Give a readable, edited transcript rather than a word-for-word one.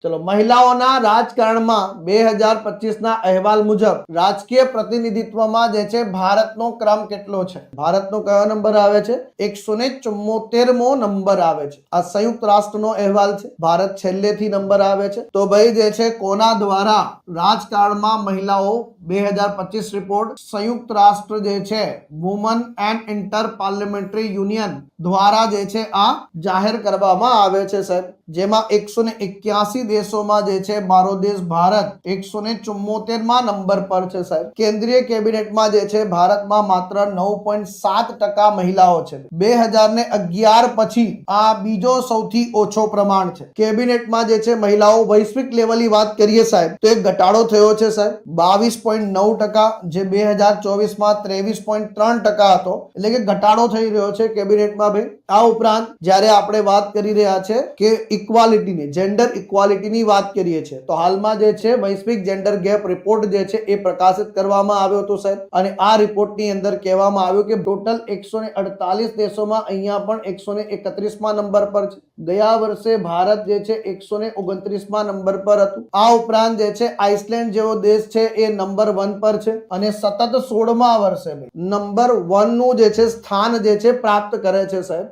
ચલો, મહિલાઓના રાજકારણમાં 2025 ના અહેવાલ મુજબ રાજકીય પ્રતિનિધિત્વમાં જે છે ભારતનો ક્રમ કેટલો છે? ભારતનો કયો નંબર આવે છે? 174મો નંબર આવે છે. આ સંયુક્ત રાષ્ટ્રનો અહેવાલ છે. ભારત છેલ્લેથી નંબર આવે છે. તો ભાઈ જે છે કોના દ્વારા રાજકારણમાં મહિલાઓ 2025 રિપોર્ટ સંયુક્ત રાષ્ટ્ર જે છે woman and inter parliamentary union દ્વારા જે છે આ જાહેર કરવામાં આવે છે સાહેબ. જેમાં 181 દેશોમાં જે છે મારો દેશ ભારત 174માં નંબર પર છે સાહેબ. કેન્દ્રીય કેબિનેટમાં જે છે ભારતમાં માત્ર 9.7% મહિલાઓ છે. 2011 પછી આ બીજો સૌથી ઓછો પ્રમાણ છે. કેબિનેટમાં જે છે મહિલાઓ વૈશ્વિક લેવલની વાત કરીએ સાહેબ તો એક ઘટાડો થયો છે સાહેબ. 22.9% જે 2024માં 23.3% હતો, એટલે કે ઘટાડો થઈ રહ્યો છે કેબિનેટમાં ભાઈ. આ ઉપરાંત જ્યારે આપણે વાત કરી રહ્યા છે કે ઇક્વાલિટીની, જેન્ડર ઇક્વાલિટીની વાત કરીએ છીએ તો હાલમાં જે છે વૈશ્વિક જેન્ડર ગેપ રિપોર્ટ જે છે એ પ્રકાશિત કરવામાં આવ્યો હતો સાહેબ. અને આ રિપોર્ટની અંદર કહેવામાં આવ્યું કે ટોટલ 148 દેશોમાં અહીંયા પણ 131માં નંબર પર છે. ગયા વર્ષે ભારત જે છે 129માં નંબર પર હતું. આ ઉપરાંત જે છે આઇસલેન્ડ જેવો દેશ છે એ નંબર 1 પર છે અને સતત 16મા વર્ષે નંબર 1 નું જે છે સ્થાન જે છે પ્રાપ્ત કરે છે સાહેબ.